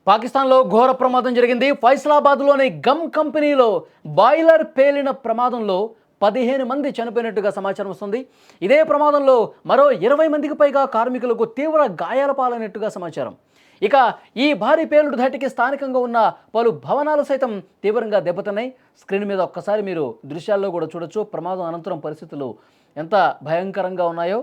పాకిస్తాన్లో ఘోర ప్రమాదం జరిగింది. ఫైసలాబాద్లోని గమ్ కంపెనీలో బాయిలర్ పేలిన ప్రమాదంలో 15 మంది చనిపోయినట్టుగా సమాచారం వస్తుంది. ఇదే ప్రమాదంలో మరో 20 మందికి పైగా కార్మికులకు తీవ్ర గాయాల పాలైనట్టుగా సమాచారం. ఇక ఈ భారీ పేలుడు ధాటికి స్థానికంగా ఉన్న పలు భవనాలు సైతం తీవ్రంగా దెబ్బతిన్నాయి. స్క్రీన్ మీద ఒక్కసారి మీరు దృశ్యాల్లో కూడా చూడొచ్చు. ప్రమాదం అనంతరం పరిస్థితులు ఎంత భయంకరంగా ఉన్నాయో.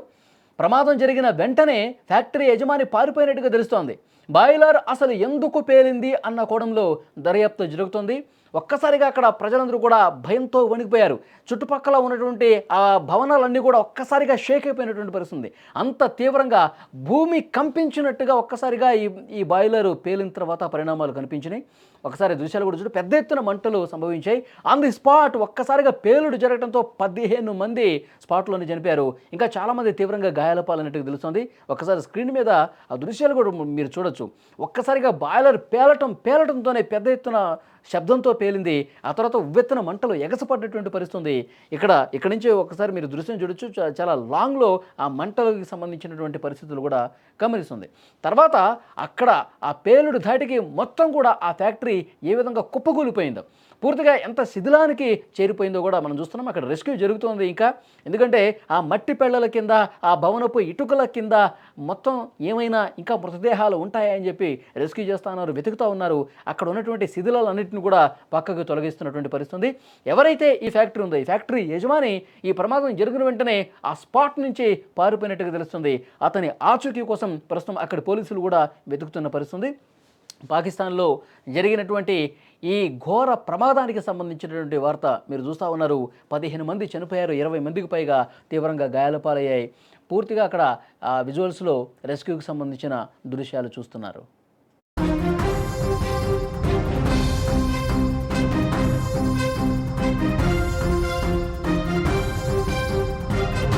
ప్రమాదం జరిగిన వెంటనే ఫ్యాక్టరీ యజమాని పారిపోయినట్టుగా తెలుస్తోంది. బాయిలర్ అసలు ఎందుకు పేలింది అన్న కోణంలో దర్యాప్తు జరుగుతుంది. ఒక్కసారిగా అక్కడ ప్రజలందరూ కూడా భయంతో వణికిపోయారు. చుట్టుపక్కల ఉన్నటువంటి ఆ భవనాలన్నీ కూడా ఒక్కసారిగా షేక్ అయిపోయినటువంటి పరిస్థితి. అంత తీవ్రంగా భూమి కంపించినట్టుగా ఒక్కసారిగా ఈ బాయిలర్ పేలిన తర్వాత పరిణామాలు కనిపించినాయి. ఒకసారి దృశ్యాలు కూడా చూడు, పెద్ద ఎత్తున మంటలు సంభవించాయి. ఆన్ ది స్పాట్ ఒక్కసారిగా పేలుడు జరగడంతో 15 మంది స్పాట్లోనే చనిపోయారు. ఇంకా చాలామంది తీవ్రంగా గాయాల పాలైనట్టుగా తెలుస్తుంది. ఒక్కసారి స్క్రీన్ మీద ఆ దృశ్యాలు కూడా మీరు చూడొచ్చు. ఒక్కసారిగా బాయిలర్ పేలటంతోనే పెద్ద ఎత్తున శబ్దంతో పేలింది. ఆ తర్వాత ఉవ్వెత్తున మంటలు ఎగసపడ్డటువంటి పరిస్థితుంది. ఇక్కడి నుంచి ఒకసారి మీరు దృశ్యం చూడొచ్చు. చాలా లాంగ్లో ఆ మంటలకు సంబంధించినటువంటి పరిస్థితులు కూడా గమనిస్తుంది. తర్వాత అక్కడ ఆ పేలుడు ధాటికి మొత్తం కూడా ఆ ఫ్యాక్టరీ ఏ విధంగా కుప్పకూలిపోయిందో, పూర్తిగా ఎంత శిథిలానికి చేరిపోయిందో కూడా మనం చూస్తున్నాం. అక్కడ రెస్క్యూ జరుగుతోంది ఇంకా. ఎందుకంటే ఆ మట్టి పెళ్లల కింద, ఆ భవనపు ఇటుకల కింద మొత్తం ఏమైనా ఇంకా మృతదేహాలు ఉంటాయా అని చెప్పి రెస్క్యూ చేస్తూ ఉన్నారు, వెతుకుతూ ఉన్నారు. అక్కడ ఉన్నటువంటి శిథిలాలన్నింటిని కూడా పక్కకు తొలగిస్తున్నటువంటి పరిస్థితి. ఎవరైతే ఈ ఫ్యాక్టరీ ఉందో, ఈ ఫ్యాక్టరీ యజమాని ఈ ప్రమాదం జరిగిన వెంటనే ఆ స్పాట్ నుంచి పారిపోయినట్టుగా తెలుస్తుంది. అతని ఆచూకీ కోసం ప్రస్తుతం అక్కడ పోలీసులు కూడా వెతుకుతున్న పరిస్థితి. పాకిస్తాన్లో జరిగినటువంటి ఈ ఘోర ప్రమాదానికి సంబంధించినటువంటి వార్త మీరు చూస్తూ ఉన్నారు. 15 మంది చనిపోయారు, 20 మందికి పైగా తీవ్రంగా గాయాల పాలయ్యాయి. పూర్తిగా అక్కడ విజువల్స్లో రెస్క్యూకి సంబంధించిన దృశ్యాలు చూస్తున్నారు.